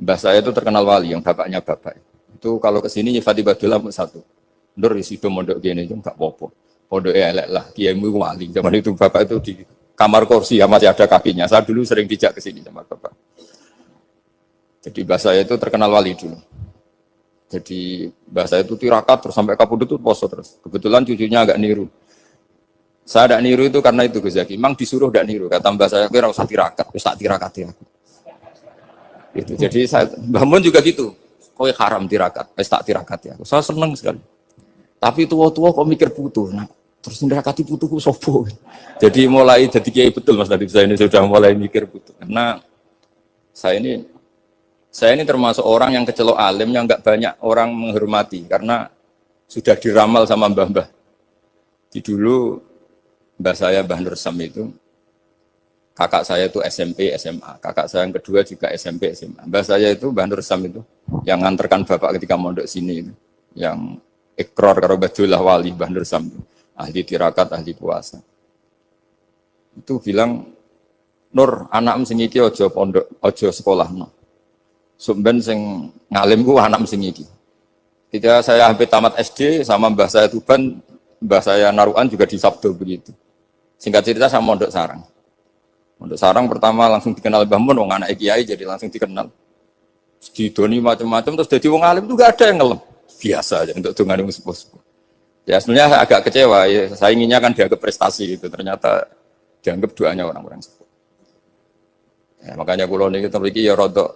Mbah saya itu terkenal wali, yang bapaknya bapak. Itu kalau kesini nyifati Badullah satu. Nur isi itu mondok gini itu nggak popo. Pondok elek lah, kiaimu wali. Zaman itu bapak itu di kamar kursi ya masih ada kakinya. Saya dulu sering dijak ke sini sama bapak. Jadi mbah saya itu terkenal wali dulu. Jadi mbah saya itu tirakat terus sampai kapundhut itu poso terus. Kebetulan cucunya agak niru. Saya tidak niru itu karena itu Gus Zaki. Memang disuruh tidak niru. Kata mbah saya, kira usah tirakat, wis tak tirakati aku. Itu. Jadi saya, Mbah Mun juga gitu. Kowe haram tirakat, wis tak tirakati aku. Saya seneng sekali. Tapi tua-tua kok mikir putu. Nah, terus nirakati putuku sopo. Jadi mulai jadi kiai betul Mas Nadif, saya ini sudah mulai mikir putu. Karena saya ini termasuk orang yang kecelok alim yang enggak banyak orang menghormati karena sudah diramal sama mbah-mbah. Di dulu mbah saya Mbah Nur Sam itu kakak saya itu SMP, SMA. Kakak saya yang kedua juga SMP, SMA. Mbah saya itu Mbah Nur Sam itu yang nganterkan bapak ketika mondok sini itu. Yang ikrar karo Badullah wali Mbah Nur Sam. Ahli tirakat, ahli puasa. Itu bilang, Nur, anakmu sing iki aja pondok, aja sekolahno. Sumben sing ngalim ku anakmu sing iki. Ketika saya hampir tamat SD sama mbah saya Tuban, mbah saya Naruan juga di Sabdo begitu. Singkat cerita sama mondok sarang. Mondok sarang pertama langsung dikenal Mbah Mun, wong anak kiai jadi langsung dikenal. Didoni macam-macam terus jadi wong alim juga ada yang ngelem. Biasa aja untuk dongane sepuh-sepuh. Ya sebenarnya agak kecewa ya, saya inginnya kan dianggap prestasi gitu, ternyata dianggap doanya orang-orang sepuh. Ya, makanya kula niki mriki ya rodok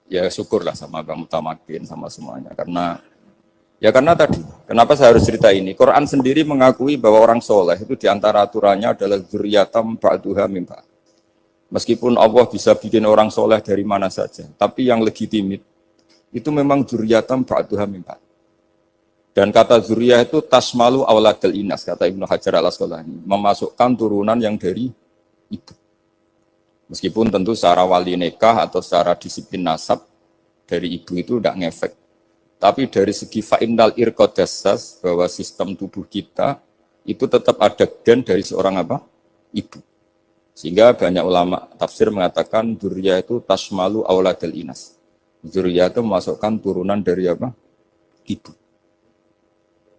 ya syukurlah sama Bang Mutamakin sama semuanya karena tadi kenapa saya harus cerita ini. Quran sendiri mengakui bahwa orang soleh itu diantara aturannya adalah dzurriyyatam ba'duha min ba'd. Meskipun Allah bisa bikin orang soleh dari mana saja, tapi yang legitimit itu memang dzurriyyatam ba'duha min ba'd. Dan kata dzurriyyah itu tasmalu auladal inas, kata Ibnu Hajar al-Asqalani, memasukkan turunan yang dari ibu. Meskipun tentu secara wali nikah atau secara disiplin nasab dari ibu itu tidak ngefek. Tapi dari segi fa'innal irqadassas, bahwa sistem tubuh kita itu tetap ada gen dari seorang apa? Ibu. Sehingga banyak ulama tafsir mengatakan dzurriyyah itu tasmalu auladal inas. Dzurriyyah itu memasukkan turunan dari apa? Ibu.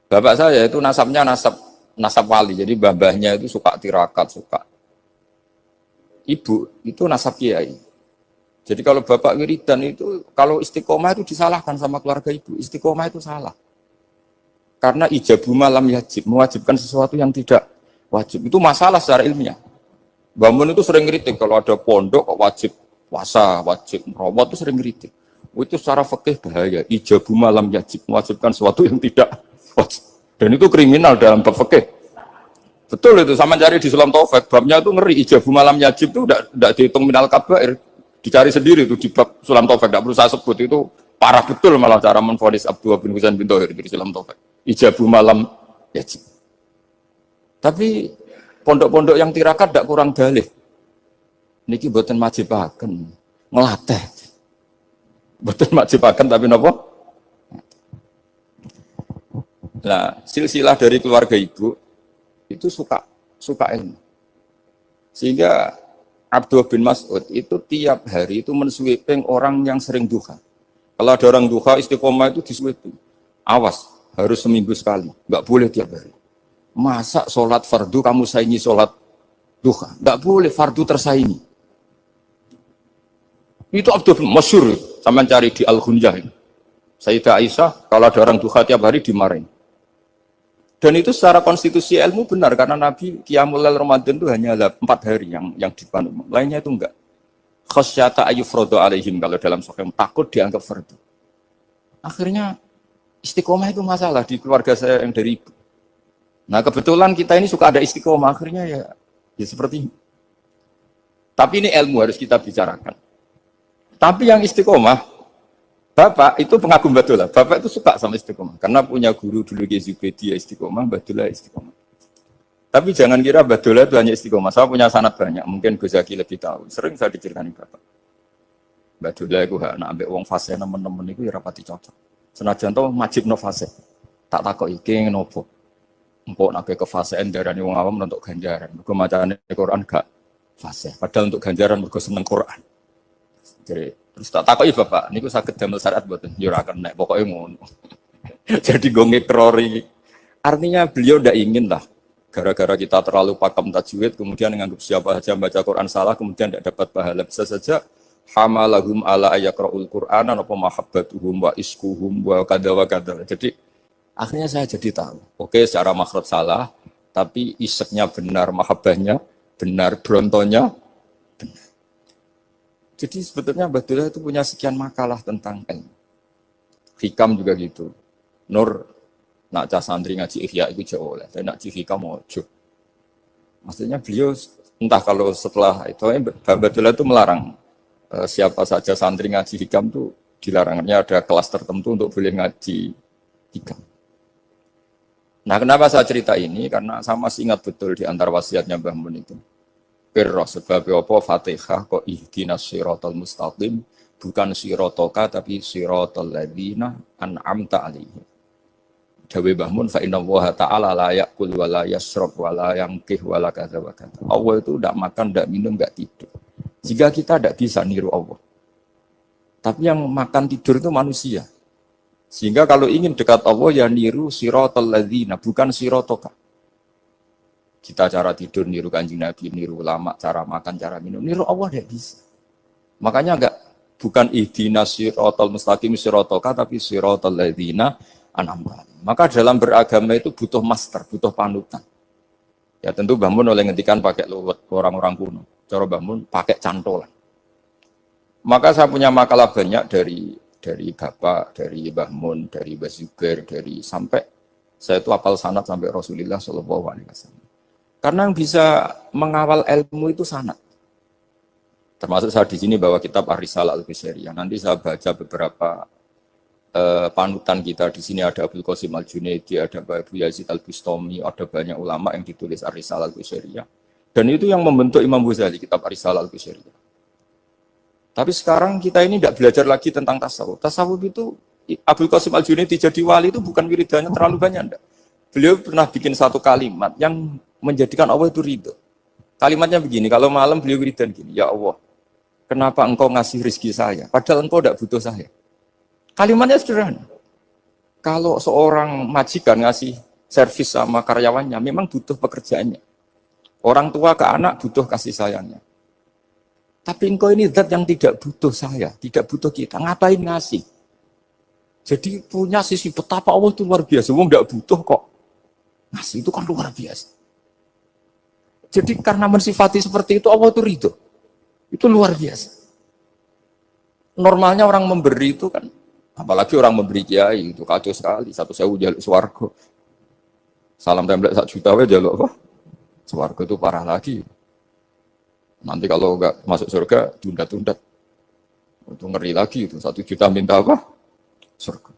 Bapak saya itu nasabnya nasab wali. Jadi babahnya itu suka tirakat, suka. Ibu itu nasab kiai. Jadi kalau bapak wiridan itu, kalau istiqomah itu disalahkan sama keluarga ibu. Istiqomah itu salah. Karena ijabu malam yajib, mewajibkan sesuatu yang tidak wajib. Itu masalah secara ilmiah. Mbah Mun itu sering kritik kalau ada pondok wajib puasa, wajib merawat itu sering kritik. Itu secara fikih bahaya. Ijabu malam yajib, mewajibkan sesuatu yang tidak wajib. Dan itu kriminal dalam bab fikih. Betul itu, sama cari di Sulam Taufik, babnya itu ngeri, ijabu malam yajib itu tidak dihitung minal kabair, dicari sendiri itu di bab Sulam Taufik, tidak perlu saya sebut, itu parah betul malah cara menfonis Abdullah bin Husain bin Thohir di Sulam Taufik, ijabu malam yajib. Tapi pondok-pondok yang tirakat tidak kurang dalih, niki boten majibaken, ngelatih, boten majibaken tapi napa? Nah, silsilah dari keluarga ibu itu suka ilmu. Sehingga Abdullah bin Mas'ud itu tiap hari itu mensweeping orang yang sering duha. Kalau ada orang duha istiqomah itu disweeping. Awas, harus seminggu sekali, enggak boleh tiap hari. Masa sholat fardu kamu saingi sholat duha? Enggak boleh, fardu tersaingi. Itu Abdullah bin masyhur, sama cari di Al-Ghunjah. Sayyidah Aisyah kalau ada orang duha tiap hari dimarahin. Dan itu secara konstitusi ilmu benar karena Nabi Qiyamul Lail Ramadan itu hanya 4 hari yang dipandu. Lainnya itu enggak. Khasyata ayyufrodo alaihim kalau dalam sahih takut dianggap fardu. Akhirnya istiqomah itu masalah di keluarga saya yang dari ibu. Nah kebetulan kita ini suka ada istiqomah akhirnya ya seperti ini. Tapi ini ilmu harus kita bicarakan. Tapi yang istiqomah Bapak itu pengagum Badullah. Bapak itu suka sama istiqomah. Karena punya guru dulu Gezubedi istiqomah, Badullah istiqomah. Tapi jangan kira Badullah itu hanya istiqomah. Saya punya sanad banyak. Mungkin Gus Zaki lebih tahu. Sering saya diceritakan Bapak. Badullah itu nak ambil uang fase teman-teman itu ya rapati cocok. Senajan to majib no fase. Tak takok iki ngopo. Empuk nak ke fase darani wong awam untuk ganjaran. Mergo macane Quran gak fase. Padahal untuk ganjaran mergo seneng Quran. Jadi Terus tak takoki Bapak, niku saged damel syariat mboten? Ya ora kena, pokoke ngono. Jadi gue ngekrori. Artinya beliau ndak ingin lah gara-gara kita terlalu pakem tajwid kemudian menganggap siapa saja baca Quran salah kemudian tidak dapat pahala. Bisa saja hamalahum ala ayakra'ul Qur'ana apa mahabbatuhum wa iskuhum wa kada wa kada. Jadi akhirnya saya jadi tahu. Oke, secara makhraj salah, tapi iseknya benar, mahabbahnya benar, brontonya benar. Jadi sebetulnya Abdullah itu punya sekian makalah tentang ilmu. Hikam juga gitu. Nur nak cah santri ngaji ihya itu jauh oleh, tapi nak hikam ojo. Maksudnya beliau entah kalau setelah itu Abdullah itu melarang siapa saja santri ngaji hikam itu dilarangnya ada kelas tertentu untuk boleh ngaji hikam. Nah, kenapa saya cerita ini? Karena saya masih ingat betul di antara wasiatnya Mbah Mun itu. Pirro sebab apa Fatihah kok ihdinas siratal mustaqim bukan siratoka tapi siratal ladzina an'amta alaihim. Dawe Mbah Mun fa inna Allaha ta'ala la ya'kul wa la yashrab wa la yamkih wa la kadza wa kadza. Allah itu tidak makan, tidak minum, tidak tidur. Jika kita tidak bisa niru Allah. Tapi yang makan tidur itu manusia. Sehingga kalau ingin dekat Allah ya niru siratal ladzina bukan siratoka. Kita cara tidur niru Kanjeng Nabi, niru ulama, cara makan, cara minum, niru Allah tidak bisa. Makanya bukan ihdinas siratal mustaqim siratoka tapi siratal ladzina an'amta. Maka dalam beragama itu butuh master, butuh panutan. Ya tentu Mbah Mun oleh ngendikan pakai luwet orang-orang kuno. Cara Mbah Mun pakai cantolan. Maka saya punya makalah banyak dari Bapak, dari Mbah Mun, dari Mbah Zubair, dari sampai saya itu hafal sanad sampai Rasulullah Shallallahu Alaihi Wasallam. Karena yang bisa mengawal ilmu itu sanad. Termasuk saya di sini bawa kitab Ar-Risalah Al-Qushairiyah. Nanti saya baca beberapa panutan kita. Di sini ada Abdul Qasim Al-Junaidi, ada Abu Yazid Al-Bustami, ada banyak ulama yang ditulis Ar-Risalah Al-Qushairiyah. Dan itu yang membentuk Imam Ghazali, kitab Ar-Risalah Al-Qushairiyah. Tapi sekarang kita ini tidak belajar lagi tentang tasawuf. Tasawuf itu Abdul Qasim Al-Junaidi jadi wali itu bukan wiridannya terlalu banyak. Enggak. Beliau pernah bikin satu kalimat yang menjadikan Allah itu ridho. Kalimatnya begini, kalau malam beliau wiridan gini, ya Allah, kenapa engkau ngasih rezeki saya? Padahal engkau tidak butuh saya. Kalimatnya sederhana. Kalau seorang majikan ngasih servis sama karyawannya, memang butuh pekerjaannya. Orang tua ke anak butuh kasih sayangnya. Tapi engkau ini zat yang tidak butuh saya, tidak butuh kita. Ngapain ngasih? Jadi punya sisi betapa Allah itu luar biasa. Wong tidak butuh kok. Ngasih itu kan luar biasa. Jadi karena mensifati seperti itu Allah itu ridho. Itu luar biasa. Normalnya orang memberi itu kan, apalagi orang memberi kiai itu kacau sekali. 1.000 jaluk swarga. Salam template 1 juta we jaluk apa? Swarga itu parah lagi. Nanti kalau enggak masuk surga tunda-tunda. Itu ngeri lagi itu 1 juta minta apa? Surga.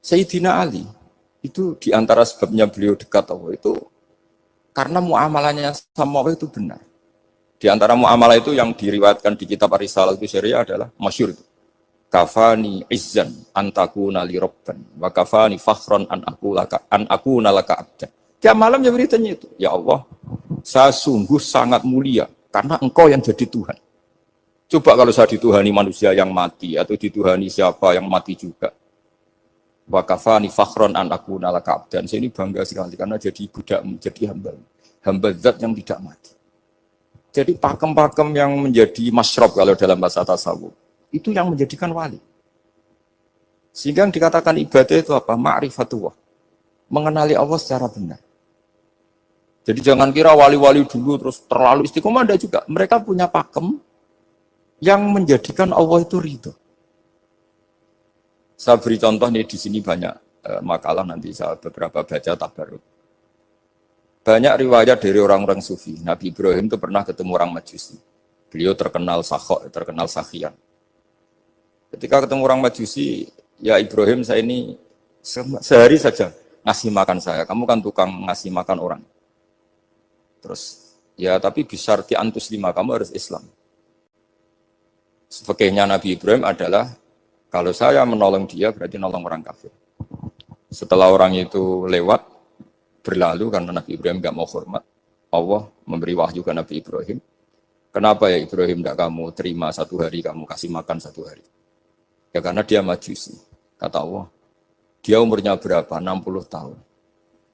Sayyidina Ali itu diantara sebabnya beliau dekat Allah itu karena muamalahnya sama Allah itu benar. Di antara muamalah itu yang diriwayatkan di kitab Ar-Risalah Al-Qushairiyah adalah masyhur itu. Kafani izzan antakuna li rabban wa kafani fakhran an akuna laka abdan. Tiap malam ya beritanya itu. Ya Allah, saya sungguh sangat mulia karena engkau yang jadi Tuhan. Coba kalau saya dituhani manusia yang mati atau dituhani siapa yang mati juga. Wa kafani fakhron an akuna laka abdan. Saya ini bangga sekali karena jadi budakmu, jadi hamba zat yang tidak mati. Jadi pakem-pakem yang menjadi masyrab kalau dalam bahasa tasawuf itu yang menjadikan wali. Sehingga yang dikatakan ibadah itu apa? Ma'rifatullah. Mengenali Allah secara benar. Jadi jangan kira wali-wali dulu terus terlalu istiqomah, ada juga. Mereka punya pakem yang menjadikan Allah itu ridho. Saya beri contoh nih di sini banyak makalah nanti saya beberapa baca tabaruk. Banyak riwayat dari orang-orang sufi. Nabi Ibrahim itu pernah ketemu orang Majusi. Beliau terkenal sakhok, terkenal sakhian. Ketika ketemu orang Majusi, ya Ibrahim saya ini sehari saja ngasih makan saya. Kamu kan tukang ngasih makan orang. Terus, ya tapi bisyarti antus lima, kamu harus Islam. Fakihnya Nabi Ibrahim adalah kalau saya menolong dia berarti nolong orang kafir. Setelah orang itu lewat, berlalu karena Nabi Ibrahim nggak mau hormat, Allah memberi wahyu ke Nabi Ibrahim. Kenapa ya Ibrahim tidak kamu terima 1 hari, kamu kasih makan 1 hari? Ya karena dia majusi. Kata Allah, dia umurnya berapa? 60 tahun.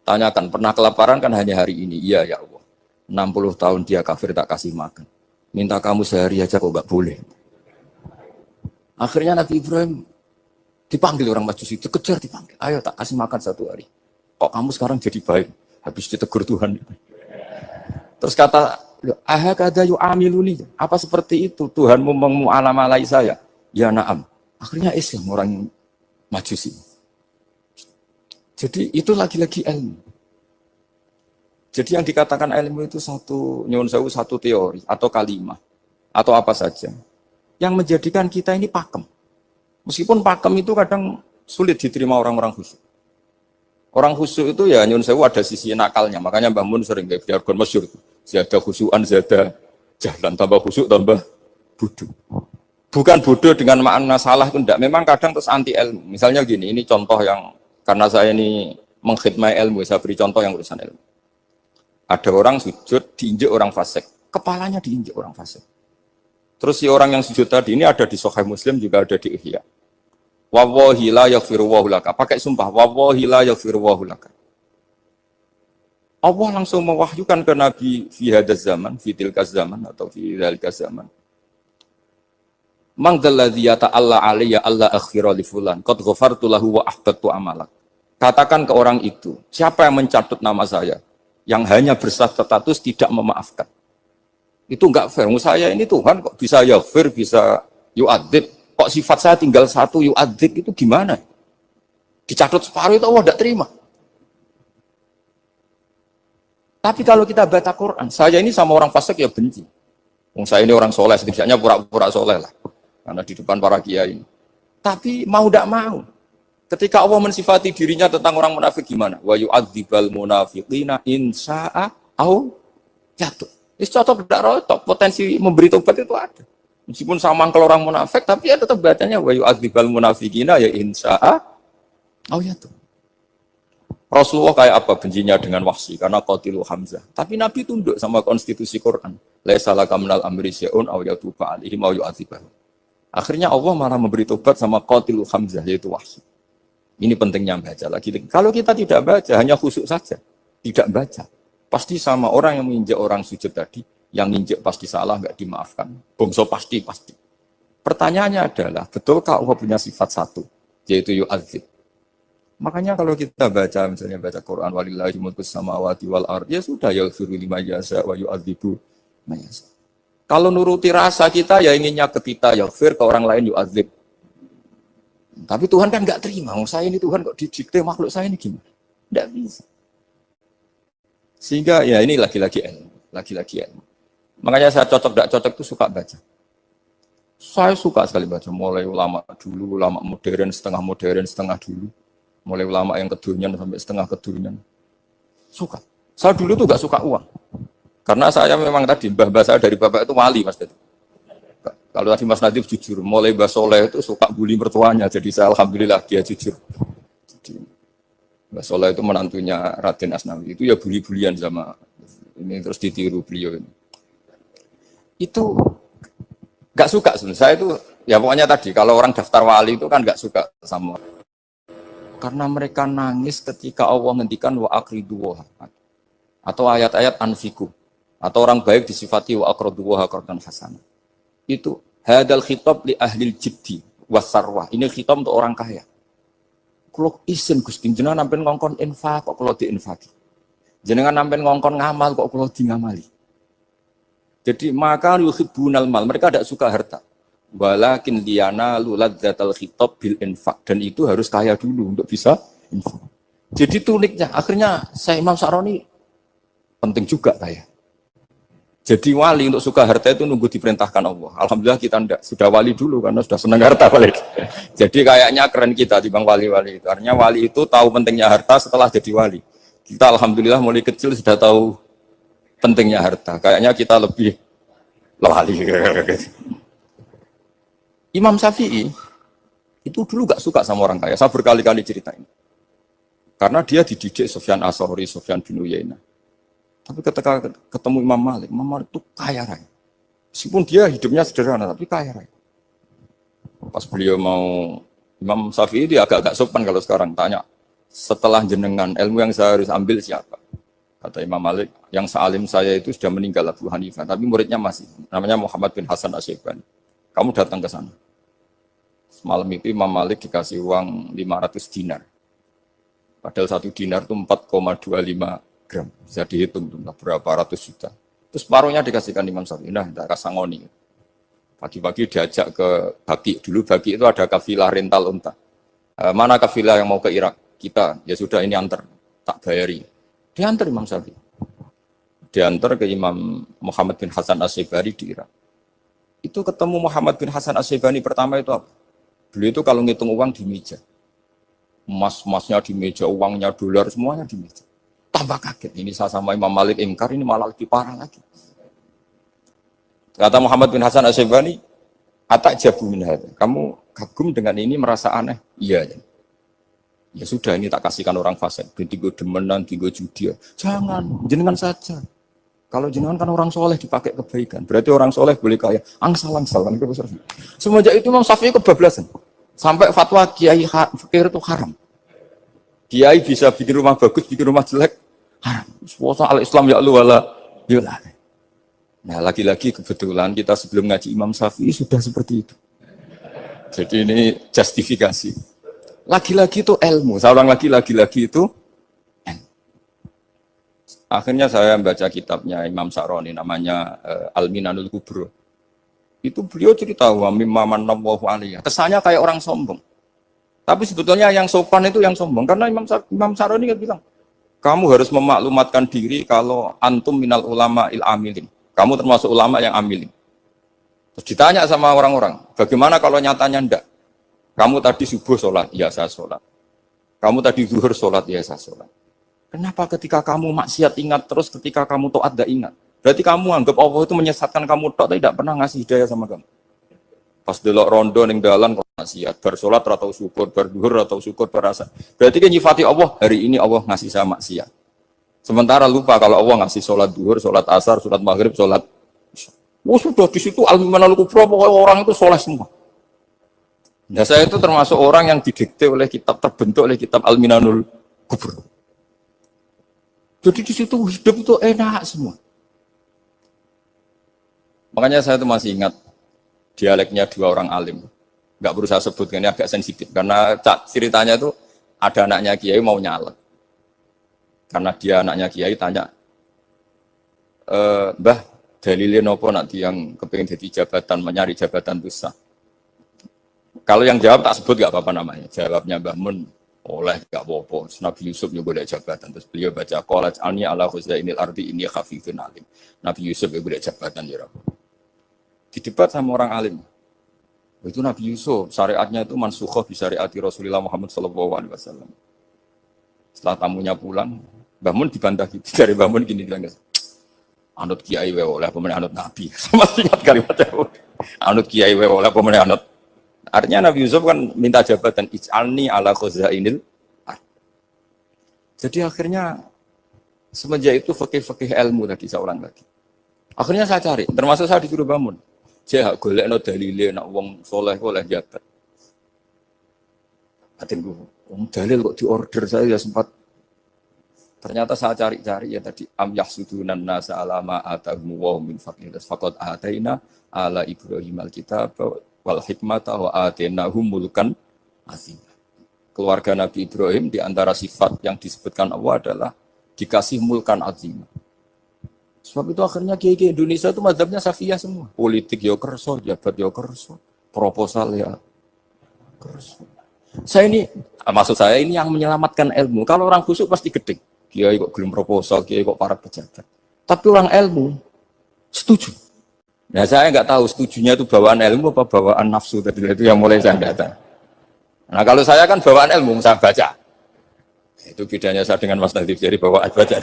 Tanyakan, pernah kelaparan kan hanya hari ini? Iya ya Allah. 60 tahun dia kafir tak kasih makan. Minta kamu sehari aja kok gak boleh. Akhirnya Nabi Ibrahim dipanggil orang majusi, dikejar dipanggil. Ayo tak kasih makan 1 hari. Kok kamu sekarang jadi baik? Habis ditegur Tuhan. Terus kata, ahakada yu'amiluni. Apa seperti itu? Tuhanmu mengu'alamalai saya. Ya na'am. Akhirnya Islam orang majusi. Jadi itu lagi-lagi ilmu. Jadi yang dikatakan ilmu itu nyuwun sewu, satu teori atau kalimat atau apa saja yang menjadikan kita ini pakem. Meskipun pakem itu kadang sulit diterima orang-orang khusyuk. Orang khusyuk itu ya nyuwun sewu ada sisi nakalnya. Makanya Mbah Mun sering kayak jargon masyhur. Zada khusyuan, zada jalan, tambah khusyuk, tambah bodoh. Bukan bodoh dengan makna salah itu enggak. Memang kadang terus anti ilmu. Misalnya gini, ini contoh yang karena saya ini mengkhidmati ilmu, saya beri contoh yang urusan ilmu. Ada orang sujud diinjek orang fasik, kepalanya diinjek orang fasik. Terus si orang yang sujud tadi ini ada di Sahih Muslim, juga ada di Ihya. Wallahi la yaghfirullahu laka. Pakai sumpah, wallahi la yaghfirullahu laka. Allah langsung mewahyukan ke Nabi fi hadzal zaman, fi tilkaz zaman atau fi dzalikaz zaman. Man dzalladzi yata'alla alayya alla aghfira li fulan qad ghafartu lahu wa ahbattu amalak. Katakan ke orang itu, siapa yang mencatut nama saya yang hanya berstatus tidak memaafkan. Itu enggak fair. Saya ini Tuhan kok bisa yaghfir, bisa yu'adzib. Kok sifat saya tinggal satu yu'adzib itu gimana? Dicatut separuh itu Allah tidak terima. Tapi kalau kita baca Quran, saya ini sama orang fasik ya benci. Saya ini orang soleh, setidaknya pura-pura soleh lah. Karena di depan para kiai. Tapi mau tidak mau. Ketika Allah mensifati dirinya tentang orang munafik gimana? Wa yu'adzibal munafiqina in sya'a au jatuh. Itu cocok tidak rotok. Potensi memberi tobat itu ada. Meskipun sama kalau orang munafik, tapi ya tetap bacanya wa yu'adzibal munafiqina ya in sya'a au jatuh. Rasulullah kayak apa bencinya dengan Wahsy karena qatilu Hamzah. Tapi Nabi tunduk sama konstitusi Quran. Laisa laka minal amri syai'un aw yatuba alaihim aw yu'adzibahum. Akhirnya Allah malah memberi tobat sama qatilu Hamzah yaitu Wahsy. Ini pentingnya baca lagi. Kalau kita tidak baca, hanya khusyuk saja, tidak baca, pasti sama orang yang menginjak orang sujud tadi, yang injak pasti salah, nggak dimaafkan. Bongso pasti. Pertanyaannya adalah, betulkah Allah punya sifat satu, yaitu yu'adzib? Makanya kalau kita baca, misalnya baca Quran, walillahi mulkus samawati wal ardh, ya sudah, yaghfiru liman yasha wa yu'adzibu man yasha. Kalau nuruti rasa kita, ya inginnya ke kita, yaghfir, ke orang lain yu'adzib. Tapi Tuhan kan nggak terima, saya ini Tuhan kok didikte makhluk saya ini gimana? Nggak bisa. Sehingga ya ini lagi-lagi ilmu. Makanya saya tidak cocok itu suka baca. Saya suka sekali baca, mulai ulama dulu, ulama modern, setengah dulu. Mulai ulama yang kedunian sampai setengah kedunian. Suka. Saya dulu tuh gak suka uang. Karena saya memang tadi, mbah saya dari bapak itu wali Mas Nadif. Kalau tadi Mas Nadif jujur, mulai Mbah Soleh itu suka bully mertuanya. Jadi saya alhamdulillah dia jujur. Jadi, Mbah Soleh itu menantunya Raden Asnawi. Itu ya bully-bulian sama ini terus ditiru beliau ini. Itu gak suka sebenarnya. Saya itu ya pokoknya tadi kalau orang daftar wali itu kan gak suka sama. Karena mereka nangis ketika Allah ngendikan wa aqridu atau ayat-ayat anfiku atau orang baik disifati wa aqridu wa qardan hasanah. Itu hadal khitab li ahlil jiddi wasarwah. Ini khitab untuk orang kaya. Kalau isin Gusti jenengan nampen ngongkon infak kok kalau diinfaki. Jenengan nampen ngongkon ngamal kok kalau di ngamali. Jadi maka yuhibbunal mal, mereka tidak suka harta. Walakin liyana luladzatal khitab bil infak, dan itu harus kaya dulu untuk bisa infak. Jadi itu uniknya. Akhirnya saya Imam Sa'roni penting juga kaya. Jadi wali untuk suka harta itu nunggu diperintahkan Allah. Alhamdulillah kita enggak, sudah wali dulu karena sudah senang harta balik. Jadi kayaknya keren kita di bang wali-wali itu. Artinya wali itu tahu pentingnya harta setelah jadi wali. Kita alhamdulillah mulai kecil sudah tahu pentingnya harta. Kayaknya kita lebih wali. Imam Syafi'i itu dulu gak suka sama orang kaya. Saya berkali-kali ceritain. Karena dia dididik Sufyan As-Tsauri, Sufyan bin Uyainah. Tapi ketika ketemu Imam Malik itu kaya raya. Meskipun dia hidupnya sederhana, tapi kaya raya. Pas beliau mau, Imam Syafi'i dia agak-agak sopan kalau sekarang tanya, setelah jenengan ilmu yang saya harus ambil siapa? Kata Imam Malik, yang sealim saya itu sudah meninggal Abu Hanifah, tapi muridnya masih, namanya Muhammad bin Hasan Asy-Syaibani. Kamu datang ke sana. Semalam itu Imam Malik dikasih uang 500 dinar. Padahal 1 dinar itu 4,25 gram. Bisa dihitung tuh, berapa ratus juta. Terus separuhnya dikasihkan Imam Syafi'i. Nah, kita kasangoni. Pagi-pagi diajak ke Baki. Dulu Baki itu ada kafilah rental unta. Mana kafilah yang mau ke Irak? Kita, ya sudah ini antar. Tak bayari. Diantar Imam Syafi'i. Diantar ke Imam Muhammad bin Hasan Asy-Syaibani di Irak. Itu ketemu Muhammad bin Hasan Asy-Syaibani pertama itu apa? Beliau itu kalau ngitung uang di meja. Emas-emasnya di meja, uangnya, dolar, semuanya di meja. Tambah kaget. Ini saya sama Imam Malik ingkar, ini malah lebih parah lagi. Kata Muhammad bin Hasan Asy-Syaibani, atak jabu min hadza. Kamu kagum dengan ini merasa aneh? Iya. Ya sudah, ini tak kasihkan orang fasik. Tigo demenan, tigo judi. Jangan, jenengan saja. Kalau jenengan kan orang soleh dipakai kebaikan. Berarti orang soleh boleh kaya. Angsal-angsal. Kan? Semenjak itu Imam Syafi'i kebablasan. Sampai fatwa kiai fakir itu haram. Kiai bisa bikin rumah bagus, bikin rumah jelek. Haram. Suasa al-Islam ya Allah wala yulah. Nah, lagi-lagi kebetulan kita sebelum ngaji Imam Syafi'i sudah seperti itu. Jadi ini justifikasi. Lagi-lagi itu ilmu. Saya ulang lagi-lagi itu ilmu. Akhirnya saya baca kitabnya Imam Sa'roni namanya Al-Minanul Kubro. Itu beliau cerita wa mimma manallahu alaihi. Kesannya kayak orang sombong. Tapi sebetulnya yang sopan itu yang sombong karena Imam Sa'roni kan bilang, kamu harus memaklumatkan diri kalau antum minal ulama il amilin. Kamu termasuk ulama yang amilin. Terus ditanya sama orang-orang, bagaimana kalau nyatanya enggak? Kamu tadi subuh sholat, ya saya sholat. Kamu tadi zuhur sholat, ya saya sholat. Kenapa ketika kamu maksiat ingat terus, ketika kamu taat tidak ingat? Berarti kamu anggap Allah itu menyesatkan kamu tok, tidak pernah ngasih hidayah sama kamu. Pas delok rondo ning dalan kok maksiat, bar sholat atau syukur, bar zuhur atau syukur berasa. Berarti kan nyifati Allah, hari ini Allah ngasih saya maksiat. Sementara lupa kalau Allah ngasih sholat duhur, sholat asar, sholat maghrib, sholat. Oh sudah di situ Al-Minanul Kubro, pokoknya orang itu soleh semua. Nah saya itu termasuk orang yang didikte oleh kitab, terbentuk oleh kitab Al-Minanul Kubro. Jadi di situ hidup itu enak semua. Makanya saya itu masih ingat dialeknya dua orang alim. Nggak perlu saya sebutkan, ini agak sensitif. Karena ceritanya itu ada anaknya Kiai mau nyalek. Karena dia anaknya Kiai tanya, Mbah, dalilnya nopo nanti yang kepingin jadi jabatan, mencari jabatan besar. Kalau yang jawab tak sebut gak apa-apa namanya. Jawabnya Mbah Mun, oleh gak apa-apa. Nabi Yusuf juga boleh jabatan. Terus beliau baca, Qolaj alni ala khuzainil ardi ini khafifun alim. Nabi Yusuf juga boleh jabatan. Ya Rabbi. Di debat sama orang alim. Itu Nabi Yusuf, syariatnya itu mansukhoh di syariati Rasulullah Muhammad SAW. Setelah tamunya pulang, Mbah Mun dibantah gitu. Dari Mbah Mun gini bilang, anut kiai wae oleh pemenang anut nabi. Sama ingat kalimatnya. Anut kiai wae oleh pemenang anut. Artinya Nabi Yusuf kan minta jabatan ij'alni ala khuzainil. Jadi akhirnya semenjak itu fikih-fikih ilmu tadi saya ulang lagi. Akhirnya saya cari, termasuk saya disuruh bangun. Saya golekno dalile nak wong soleh oleh jabat. Atinku, dalil kok diorder saya sempat. Ternyata saya cari-cari ya tadi am yahsudunan nasa alama atahum wa min fadlillah faqad ataina ala Ibrahim alkitab wal hikmata wa atainahum mulkan azim. Keluarga Nabi Ibrahim di antara sifat yang disebutkan Allah adalah dikasih mulkan azim. Sebab itu akhirnya kiai Indonesia itu mazhabnya Safiyah semua. Politik ya kerso, jabat ya kerso, proposal ya kerso. Saya ini, maksud saya ini yang menyelamatkan ilmu. Kalau orang khusyuk pasti gedeng. Kiai kok gelem proposal, kiai kok para pejabat. Tapi orang ilmu setuju. Nah saya nggak tahu setujunya itu bawaan ilmu apa bawaan nafsu tadi itu yang mulai saya data. Nah kalau saya kan bawaan ilmu saya baca. Itu bedanya saya dengan Mas Nadif jadi bawaan baca.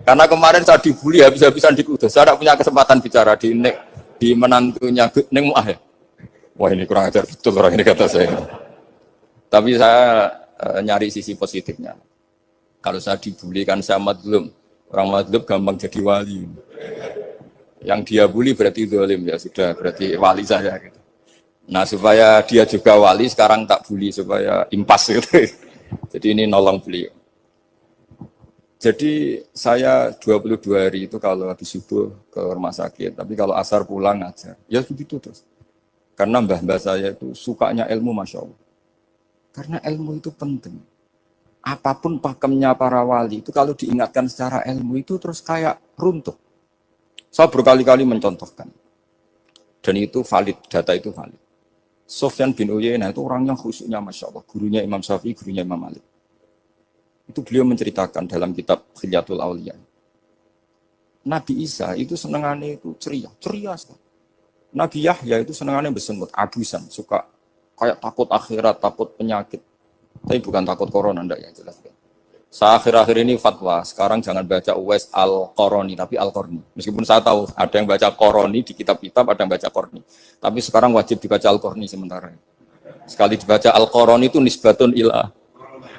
Karena kemarin saya dibully habis-habisan di Kudus. Saya tidak punya kesempatan bicara di menantunya Neng Muah ya. Wah ini kurang ajar betul orang ini kata saya. Tapi saya nyari sisi positifnya. Kalau saya dibully kan saya madlum. Orang madlum gampang jadi wali. Yang dia bully berarti zalim ya sudah berarti wali saya gitu. Nah supaya dia juga wali sekarang tak bully supaya impas gitu. Jadi ini nolong beliau. Jadi saya 22 hari itu kalau habis subuh ke rumah sakit, tapi kalau asar pulang ngajar. Ya begitu terus. Karena mbah-mbah saya itu sukanya ilmu Masya Allah. Karena ilmu itu penting. Apapun pakemnya para wali itu kalau diingatkan secara ilmu itu terus kayak runtuh. Saya berkali-kali mencontohkan. Dan itu valid, data itu valid. Sufyan bin Uyainah itu orangnya khusyuknya Masya Allah. Gurunya Imam Syafi'i, gurunya Imam Malik. Itu beliau menceritakan dalam kitab Khilyatul Auliya. Nabi Isa itu senengannya itu ceria sekali. Nabi Yahya itu senengannya bersengut, abusan, suka kayak takut akhirat, takut penyakit. Tapi bukan takut corona, enggak ya jelas. Saya akhir-akhir ini fatwa, sekarang jangan baca Uwais Al-Qarani, tapi Al-Qarni. Meskipun saya tahu ada yang baca Qarani di kitab-kitab, ada yang baca Qarni. Tapi sekarang wajib dibaca Al-Qarni sementara. Sekali dibaca Al-Qarani itu nisbatun ilah.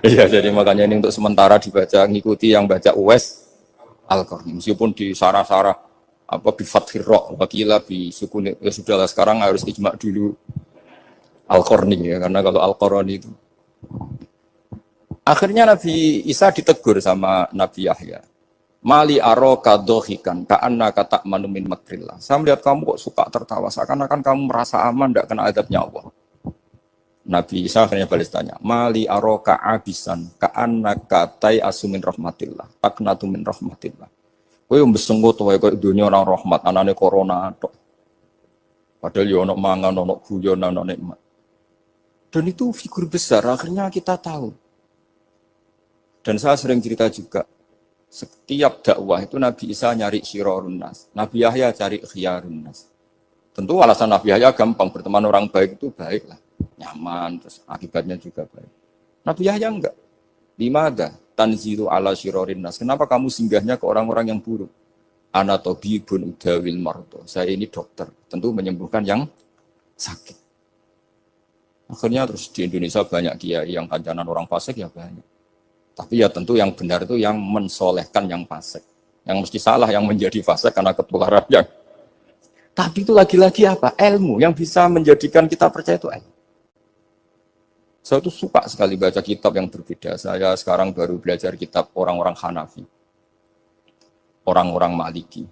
Iya, jadi makanya ini untuk sementara dibaca, ngikuti yang baca Uwais Al-Qarni. Meskipun di sarah-sarah apa bi fathir ra wakila bi sukun, ya sudahlah sekarang harus ijma dulu Al-Qarni ya, karena kalau Al-Qarani itu akhirnya Nabi Isa ditegur sama Nabi Yahya. Mali aro kadohikan ka'anna kata manumin makrillah. Saya melihat kamu kok suka tertawa, seakan-akan kamu merasa aman tidak kena azabnya Allah. Nabi Isa akhirnya balas tanya, Mali aro ka'abisan ka'anna katai asumin rahmatillah, taknatu min rahmatillah. Kowe mbesengut wae koyo dunya ora rahmat, anane corona tok. Padahal yo ono mangan, ono guyon, ono nikmat. Dan itu figur besar, akhirnya kita tahu. Dan saya sering cerita juga, setiap dakwah itu Nabi Isa nyari syirorun nas, Nabi Yahya cari khiyarun nas. Tentu alasan Nabi Yahya gampang, berteman orang baik itu baik lah, nyaman, terus akibatnya juga baik. Nabi Yahya enggak. Limada tanzilu ala syirorin nas. Kenapa kamu singgahnya ke orang-orang yang buruk? Ana tabibun udawil mardo. Saya ini dokter, tentu menyembuhkan yang sakit. Akhirnya terus di Indonesia banyak kiai yang kancanan orang fasik ya banyak. Tapi ya tentu yang benar itu yang mensolehkan yang fasik. Yang mesti salah yang menjadi fasik karena ketularan yang. Tapi itu lagi-lagi apa? Ilmu yang bisa menjadikan kita percaya itu ilmu. Saya tuh suka sekali baca kitab yang berbeda. Saya sekarang baru belajar kitab orang-orang Hanafi. Orang-orang Maliki.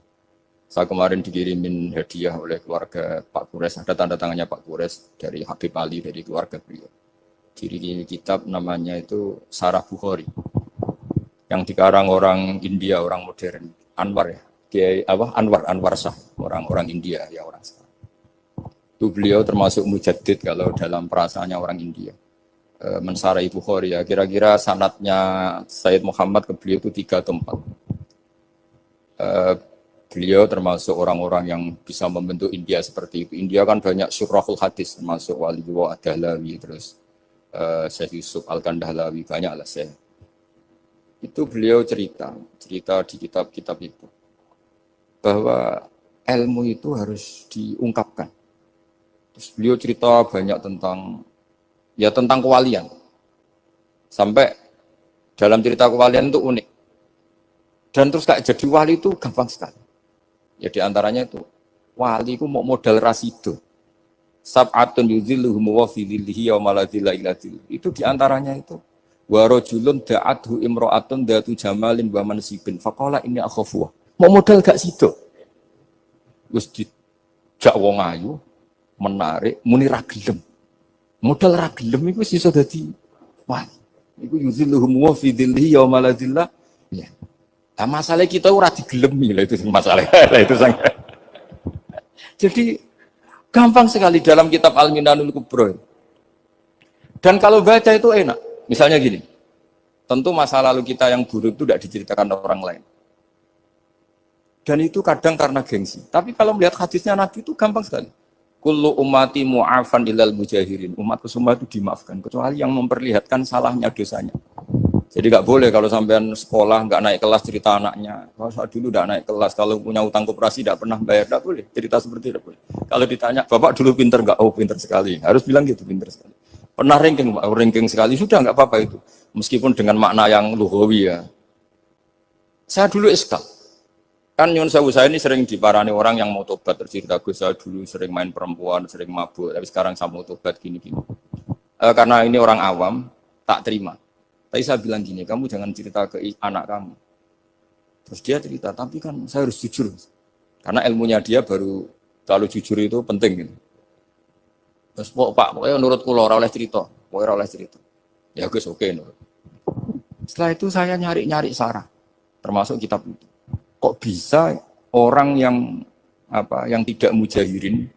Saya kemarin dikirimin hadiah oleh keluarga Pak Kures. Ada tanda tangannya Pak Kures dari Habib Ali, dari keluarga beliau. Diri kitab namanya itu Sarah Bukhari. Yang dikarang orang India, orang modern. Anwar ya. Dia Anwar Shah, orang-orang India ya orang sekarang. Itu beliau termasuk mujaddid kalau dalam perasaannya orang India. Mensarai Bukhari ya, kira-kira sanadnya Sayyid Muhammad ke beliau itu 3 atau 4. Beliau termasuk orang-orang yang bisa membentuk India seperti itu. India kan banyak syurahul hadis, termasuk Waliullah Ad-Dahlawi, terus Syekh Yusuf Al-Kandahlawi, banyak lah Syekh. Itu beliau cerita di kitab-kitab itu. Bahwa ilmu itu harus diungkapkan. Terus beliau cerita banyak tentang kewalian. Sampai dalam cerita kewalian itu unik. Dan terus kayak jadi wali itu gampang sekali. Ya diantaranya itu, wali itu mau modal rasido. Sab'atun yudhilluhum wa fi dhillihi yawma la dhilla illa dhilluh. Itu diantaranya itu. Wa rajulun da'athu imra'atun datu jamalin wa mansibin. Faqala inni akhafuh. Mau modal gak sido. Wis dijak wong ayu, menarik, muni ra gelem. Modal ra gelem iku iso dadi wali. Iku yuzilluhum wa fi dhillihi yauma la dhilla. Ya. Nah, masalah kita ora digelemi lah itu masalah. Itu sangat. Jadi gampang sekali dalam kitab Al-Minanul Kubra. Dan kalau baca itu enak. Misalnya gini. Tentu masa lalu kita yang buruk itu tidak diceritakan orang lain. Dan itu kadang karena gengsi. Tapi kalau melihat hadisnya Nabi itu gampang sekali. Kullu ummati mu'afan ilal mujahirin. Umatku semua itu dimaafkan. Kecuali yang memperlihatkan salahnya dosanya. Jadi nggak boleh kalau sampean sekolah nggak naik kelas cerita anaknya. Kalau saat dulu nggak naik kelas, kalau punya utang koperasi nggak pernah bayar, nggak boleh. Cerita seperti itu boleh. Kalau ditanya, Bapak dulu pinter nggak? Oh pinter sekali. Harus bilang gitu, pinter sekali. Pernah ranking sekali, sudah nggak apa-apa itu. Meskipun dengan makna yang lughawi ya. Saya dulu iskal. Kan Nyun Sewu saya ini sering diparani orang yang mau tobat, tercerita Gus saya dulu sering main perempuan, sering mabuk, tapi sekarang saya mau tobat gini-gini. Karena ini orang awam, tak terima. Tapi saya bilang gini, kamu jangan cerita ke anak kamu. Terus dia cerita, tapi kan saya harus jujur. Karena ilmunya dia baru, kalau jujur itu penting. Gitu. Terus Pak, pokoknya menurut kula ora oleh cerita, pokoknya ora oleh cerita. Ya Gus oke. Nurut. Setelah itu saya nyari-nyari sarah, termasuk kitab itu. Kok bisa orang yang tidak mujahirin,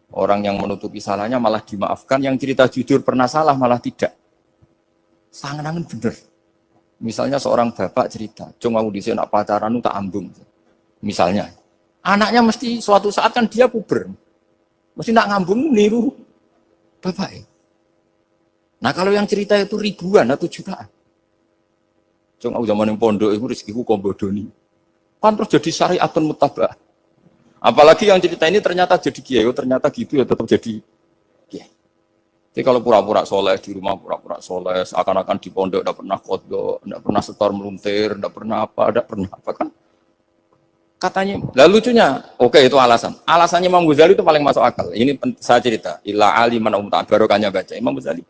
orang yang menutupi salahnya malah dimaafkan, yang cerita jujur pernah salah malah tidak. Sangat-sangat bener. Misalnya seorang bapak cerita, cuma mau disini nak pacaran tak ambung. Misalnya, anaknya mesti suatu saat kan dia puber, mesti nak ngambung niru bapak. Nah kalau yang cerita itu ribuan atau jutaan, cuma zaman yang pondok itu rezekiku kombodoni. Kan terus jadi syariatun mutabah. Apalagi yang cerita ini ternyata jadi kiai, ternyata gitu ya tetap jadi kiai. Jadi kalau pura-pura soleh di rumah, pura-pura soleh, seakan-akan di pondok tidak pernah kodok, tidak pernah setor meluntir, tidak pernah apa kan? Katanya, lalu lucunya, oke itu alasan. Alasannya Imam Ghazali itu paling masuk akal. Ini saya cerita, illa aliman barokahnya baca Imam Ghazali.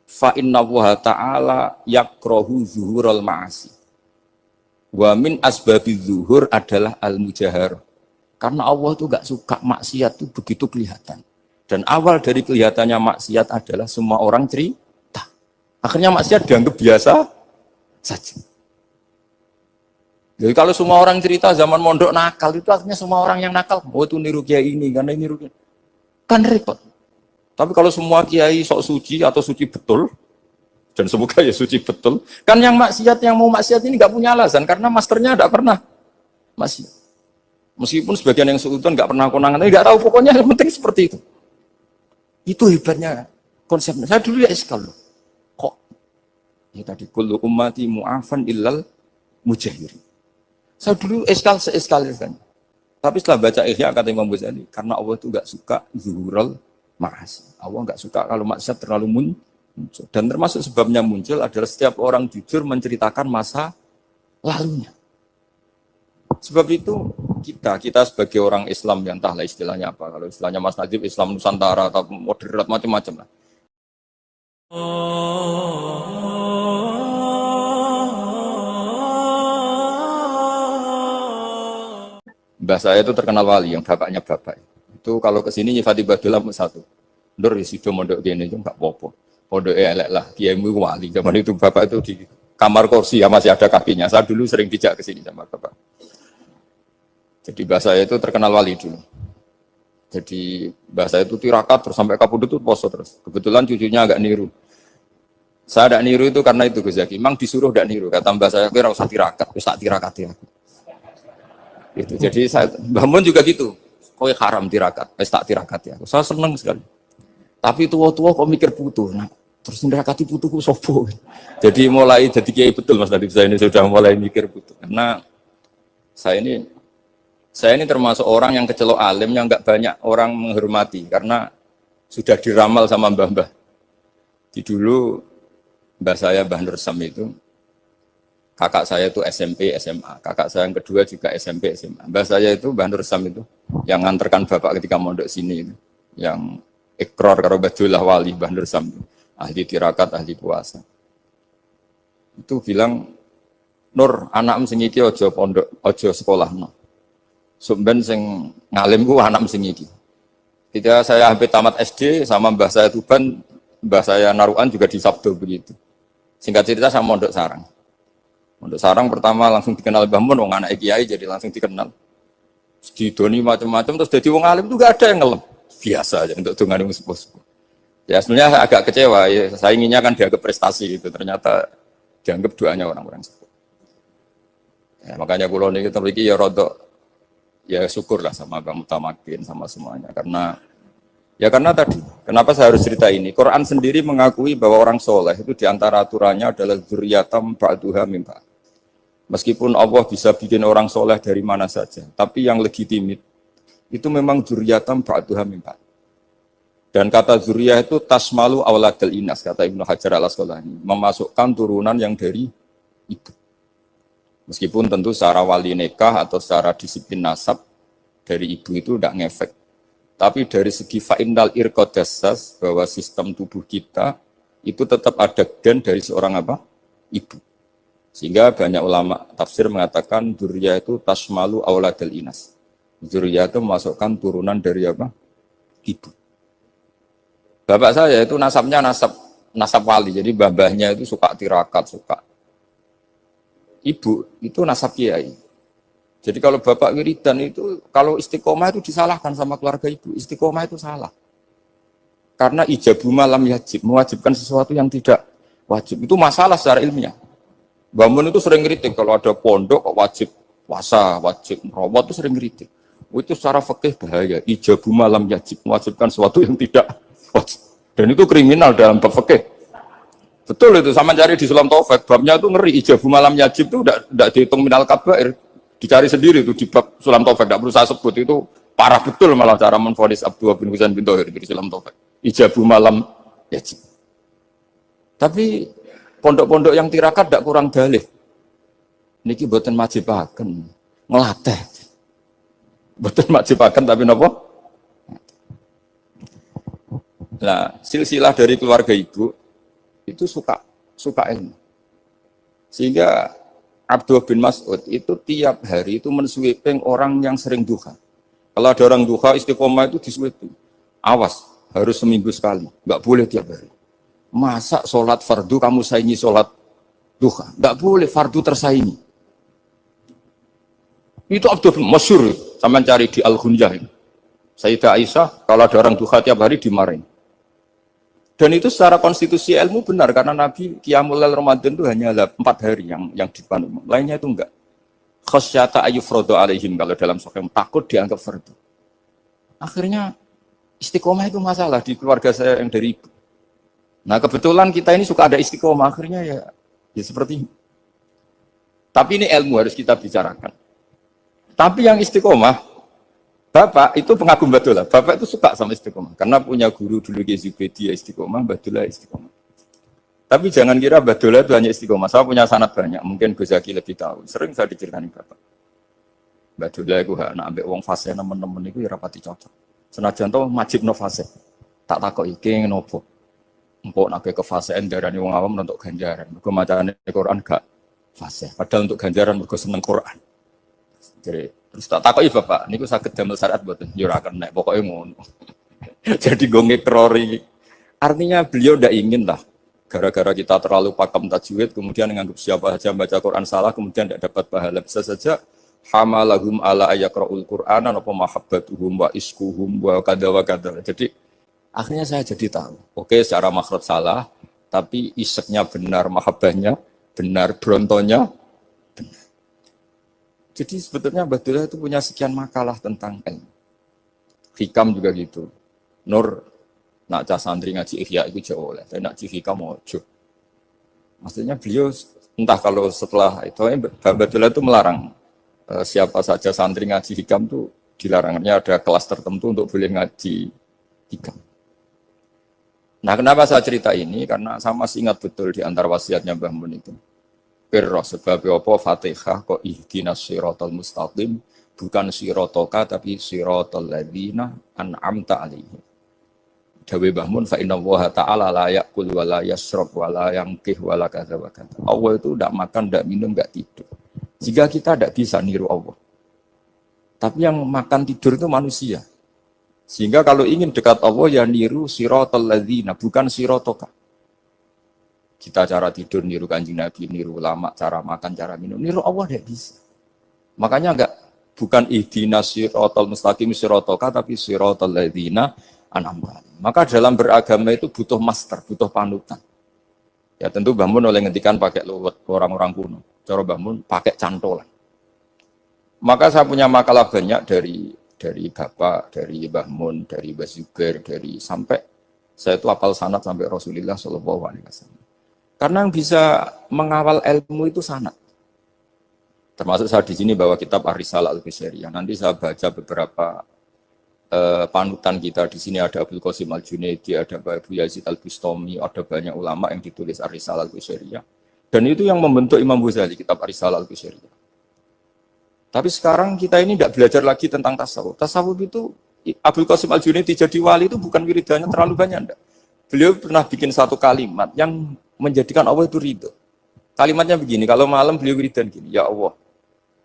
Fa inna wa ta'ala yakrohu zuhurul ma'asi. Wa min asbabiz zuhur adalah al-mujahar. Karena Allah itu gak suka maksiat itu begitu kelihatan. Dan awal dari kelihatannya maksiat adalah semua orang cerita. Akhirnya maksiat dianggap biasa saja. Jadi kalau semua orang cerita zaman mondok nakal itu artinya semua orang yang nakal. Oh itu niru kiai ini, karena ini niru kiai. Kan repot. Tapi kalau semua kiai sok suci atau suci betul, dan semoga ya suci betul. Kan yang mau maksiat ini nggak punya alasan karena masternya tidak pernah maksiat. Meskipun sebagian yang seutuhan nggak pernah konangan, tapi nggak tahu pokoknya yang penting seperti itu. Itu hebatnya konsepnya. Saya dulu ya eskal loh. Kok? Ya tadi kullu ummati mu'afan illal mujahirin. Saya dulu eskal. Tapi setelah baca Ihya kata Imam Ghazali, karena Allah itu nggak suka zuhurul ma'asi. Allah nggak suka kalau maksiat terlalu muncul. Dan termasuk sebabnya muncul adalah setiap orang jujur menceritakan masa lalunya. Sebab itu kita sebagai orang Islam yang entahlah istilahnya apa. Kalau istilahnya Mas Najib Islam Nusantara atau moderat macam-macam lah. Mbah saya itu terkenal wali yang bapaknya bapak. Itu kalau kesini nyifati Badullah satu. Nur isido mondok gini itu enggak apa-apa. Pondok elek lah, kiaimu wali. Zaman itu bapak itu di kamar kursi ya masih ada kakinya. Saya dulu sering dijak ke sini sama bapak. Jadi bahasa itu terkenal wali dulu. Jadi bahasa itu tirakat terus sampai kabudut itu poso terus. Kebetulan cucunya agak niru. Saya tidak niru itu karena itu Gus Zaki. Memang disuruh tidak niru. Kata mbak saya, kira usah tirakat, usah tirakat ya. Gitu. Jadi saya, Mbah Mun juga gitu. Kowe haram tirakat, tak tirakat ya. Saya senang sekali. Tapi tua-tua kok mikir putu. Nah, terus nirakati putuku sopo. Jadi mulai jadi kiai betul Mas Nadif, saya ini sudah mulai mikir putu. Karena saya ini termasuk orang yang kecelok alim yang enggak banyak orang menghormati karena sudah diramal sama mbah-mbah. Di dulu mbah saya Mbah Nur Sam itu kakak saya itu SMP, SMA. Kakak saya yang kedua juga SMP, SMA. Mbah saya itu Mbah Nur Sam itu yang nganterkan bapak ketika mondok sini itu. Yang ikrar karo Badullah wali Mbah Nur Sam. Ahli tirakat, ahli puasa. Itu bilang, Nur, anak sing iki aja pondok, aja sekolahno. Sumben sing ngalim ku anak sing iki. Ketika saya hampir tamat SD sama mbah saya Tuban, mbah saya Narukan juga di Sabdo begitu. Singkat cerita saya mondok sarang. Mondok sarang pertama langsung dikenal Mbah Mun, wong anak kiai jadi langsung dikenal. Didoni macam-macam terus jadi wong alim juga ada yang ngelem. Biasa aja untuk dongane sepuh-sepuh. Ya sebenarnya agak kecewa ya, saya inginnya kan dianggap prestasi gitu, ternyata dianggap doanya orang-orang sepuh. Ya, makanya kula niki mriki ya rodok ya syukurlah sama Bang Mutamakin sama semuanya karena tadi kenapa saya harus cerita ini. Quran sendiri mengakui bahwa orang soleh itu diantara aturannya adalah dzurriyyatam ba'duha min ba'd. Meskipun Allah bisa bikin orang soleh dari mana saja, tapi yang legitimit itu memang dzurriyyatam ba'duha min ba'd. Dan kata dzurriyyah itu tasmalu auladal inas, kata Ibnu Hajar al Asqalani, memasukkan turunan yang dari ibu. Meskipun tentu secara wali nikah atau secara disiplin nasab dari ibu itu tidak ngefek. Tapi dari segi fa'indal irqadasas bahwa sistem tubuh kita itu tetap ada gen dari seorang apa? Ibu. Sehingga banyak ulama tafsir mengatakan dzurriyyah itu tasmalu auladal inas. Dzurriyyah itu memasukkan turunan dari apa? Ibu. Bapak saya itu nasabnya nasab wali. Jadi babahnya itu suka tirakat, suka. Ibu itu nasab kiai. Jadi kalau bapak wiridan itu, kalau istiqomah itu disalahkan sama keluarga ibu. Istiqomah itu salah. Karena ijabu malam yajib, mewajibkan sesuatu yang tidak wajib. Itu masalah secara ilmiah. Mbak Mun itu sering kritik, kalau ada pondok kok wajib puasa, wajib merawat itu sering kritik. Itu secara fikih bahaya. Ijabu malam yajib, mewajibkan sesuatu yang tidak wajib. Dan itu kriminal dalam bab fikih. Betul itu, sama cari di Sulam Taufik, babnya itu ngeri. Ijabu malam yajib itu tidak dihitung minal kabair. Dicari sendiri itu di bab Sulam Taufik, tidak perlu saya sebut, itu parah betul malah cara menfonis Abdullah bin Husain bin Thohir di Sulam Taufik. Ijabu malam yajib. Tapi pondok-pondok yang tirakat tidak kurang dalih. Niki boten majibaken, ngelatih. Boten majibaken tapi napa? Nah, silsilah dari keluarga ibu itu suka ilmu. Sehingga Abdullah bin Mas'ud itu tiap hari itu mensweeping orang yang sering duha. Kalau ada orang duha istiqomah itu disweeping. Awas, harus seminggu sekali, nggak boleh tiap hari. Masa sholat fardu kamu saingi sholat duha? Nggak boleh, fardu tersaingi. Itu Abdullah bin masyhur, sama cari di Al-Ghunjah. Sayyidah Aisyah, kalau ada orang duha tiap hari dimarahin. Dan itu secara konstitusi ilmu benar, karena Nabi Qiyamul Lail Ramadan itu hanya 4 hari yang dipandu. Lainnya itu enggak. Khasyata ayyufrodo alaihim, kalau dalam sahih takut dianggap fardu. Akhirnya istiqomah itu masalah di keluarga saya yang dari ibu. Nah kebetulan kita ini suka ada istiqomah, akhirnya ya seperti ini. Tapi ini ilmu harus kita bicarakan. Tapi yang istiqomah, Bapak itu pengagum Badulah. Bapak itu suka sama istiqomah. Karena punya guru dulu Gezubedi ya istiqomah, Badulah istiqomah. Tapi jangan kira Badulah itu hanya istiqomah. Saya punya sanad banyak. Mungkin Gus Zaki lebih tahu. Sering saya diceritain Bapak. Badulah itu nak ambil uang fase teman-teman itu ya rapati cocok. Senajan tuh majib no fase. Tak takut iki nopo. Empuk nak ke fase darani wong awam untuk ganjaran. Mergo macane Quran gak fase. Padahal untuk ganjaran mergo seneng Quran. Jadi terus tak takoki Bapak, niku saged damel syariat mboten? Ya ora kena, pokoke ngono. Jadi go ngekrori. Artinya beliau ndak ingin lah gara-gara kita terlalu pakem tajwid kemudian menganggap siapa saja baca Quran salah kemudian tidak dapat pahala. Bisa saja hamalahum ala ayaqraul Qur'ana apa mahabbatuhum wa iskuhum wa kadza wa kadza. Jadi akhirnya saya jadi tahu. Oke, secara makhraj salah, tapi iseknya benar, mahabbahnya benar, brontonya benar. Jadi sebetulnya Badulah itu punya sekian makalah tentang ilmu. Hikam juga gitu. Nur, nak cah santri ngaji Ihya itu jauh oleh. Tapi nak ngaji Hikam ojo. Maksudnya beliau, entah kalau setelah itu, Badulah itu melarang. Siapa saja santri ngaji Hikam itu dilarangnya ada kelas tertentu untuk boleh ngaji Hikam. Nah kenapa saya cerita ini? Karena saya masih ingat betul di antara wasiatnya Mbah Mun itu. Pirroh sebab apa Fatihah kok ihdinas siratal mustaqim bukan sirotoka tapi siratal ladzina an'amta alaihim. Dawe Mbah Mun fa inna Allaha ta'ala la ya'kul wa la yashrab wa la yanqih wa la kadza wa kadza. Allah itu tidak makan, tidak minum, tidak tidur. Jika kita tidak bisa niru Allah. Tapi yang makan tidur itu manusia. Sehingga kalau ingin dekat Allah ya niru siratal ladzina bukan sirotoka. Kita cara tidur niru Kanjeng Nabi, niru ulama, cara makan, cara minum, niru Allah tidak bisa. Makanya bukan ihdinas siratal mustaqim siratoka tapi siratal ladzina an'amta. Maka dalam beragama itu butuh master, butuh panutan. Ya tentu Mbah Mun oleh ngendikan pakai luwet orang-orang kuno. Cara Mbah Mun pakai cantolan. Maka saya punya makalah banyak dari Bapak, dari Mbah Mun, dari Mbah Zubair, dari sampai saya itu hafal sanad sampai Rasulullah Shallallahu Alaihi Wasallam. Karena yang bisa mengawal ilmu itu sanad. Termasuk saya di sini bawa kitab Ar-Risalah Al-Qushairiyah. Nanti saya baca beberapa panutan kita. Di sini ada Abdul Qasim Al-Junaidi, ada Abu Yazid Al-Bustami, ada banyak ulama yang ditulis Ar-Risalah Al-Qushairiyah. Dan itu yang membentuk Imam Ghazali, kitab Ar-Risalah Al-Qusyiriyah. Tapi sekarang kita ini tidak belajar lagi tentang tasawuf. Tasawuf itu, Abdul Qasim Al-Junaidi jadi wali itu bukan wiridannya terlalu banyak. Enggak. Beliau pernah bikin satu kalimat yang menjadikan Allah itu ridho. Kalimatnya begini, kalau malam beliau wiridan gini, ya Allah,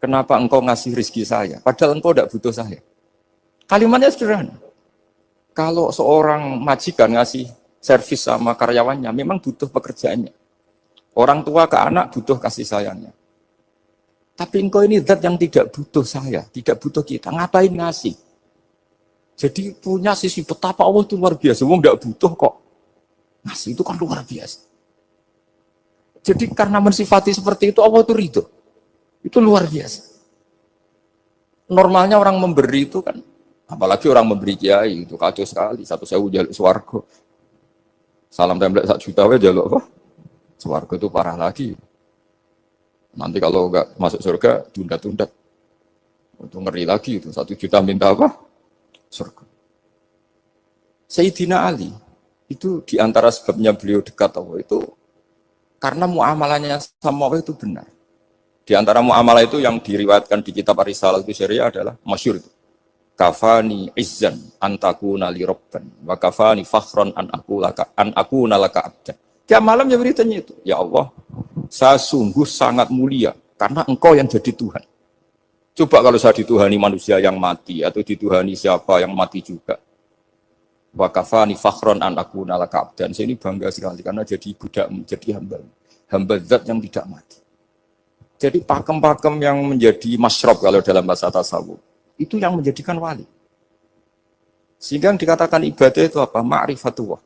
kenapa engkau ngasih rezeki saya? Padahal engkau tidak butuh saya. Kalimatnya sederhana. Kalau seorang majikan ngasih servis sama karyawannya, memang butuh pekerjaannya. Orang tua ke anak butuh kasih sayangnya. Tapi engkau ini zat yang tidak butuh saya, tidak butuh kita. Ngapain ngasih? Jadi punya sisi betapa Allah itu luar biasa. Wong tidak butuh kok. Ngasih itu kan luar biasa. Jadi karena mensifati seperti itu Allah itu ridho. Itu luar biasa. Normalnya orang memberi itu kan, apalagi orang memberi kiai itu kacau sekali. 1.000 jaluk swarga. Salam template 1 juta we jaluk apa? Swarga itu parah lagi. Nanti kalau enggak masuk surga, tunda-tunda. Itu ngeri lagi itu. 1 juta minta apa? Surga. Sayyidina Ali, itu diantara sebabnya beliau dekat Allah itu, karena muamalahnya sama Allah itu benar. Di antara muamalah itu yang diriwayatkan di kitab Ar-Risalah Al-Qusyiriyah adalah masyhur itu. Kafani izzan antakuna li robban, wa kafani fakhron an aku nalaka abdan. Tiap malam ya beritanya itu, ya Allah, saya sungguh sangat mulia karena engkau yang jadi Tuhan. Coba kalau saya dituhani manusia yang mati atau dituhani siapa yang mati juga. Wa kafani fakhron an aku nalaka abdan. Saya ini bangga sekali karena jadi budakmu, jadi hamba zat yang tidak mati. Jadi pakem-pakem yang menjadi masyrob kalau dalam bahasa tasawuf itu yang menjadikan wali. Sehingga yang dikatakan ibadah itu apa? Ma'rifatullah.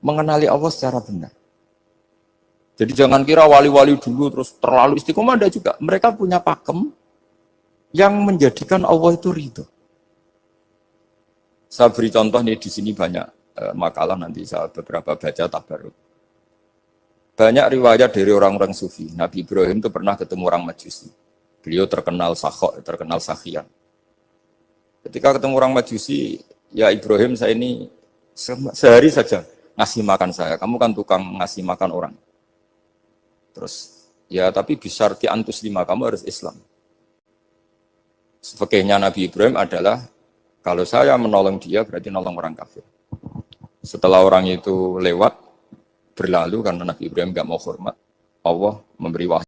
Mengenali Allah secara benar. Jadi jangan kira wali-wali dulu terus terlalu istiqomah, ada juga. Mereka punya pakem yang menjadikan Allah itu ridho. Saya beri contoh nih di sini banyak makalah nanti saya beberapa baca tabarut. Banyak riwayat dari orang-orang sufi. Nabi Ibrahim itu pernah ketemu orang Majusi. Beliau terkenal sakhok, terkenal sakhian. Ketika ketemu orang Majusi, ya Ibrahim saya ini sehari saja ngasih makan saya. Kamu kan tukang ngasih makan orang. Terus, ya tapi bisyarti antus 5, kamu harus Islam. Fakihnya Nabi Ibrahim adalah, kalau saya menolong dia berarti nolong orang kafir. Setelah orang itu lewat, berlalu karena Nabi Ibrahim nggak mau hormat, Allah memberi wahyu.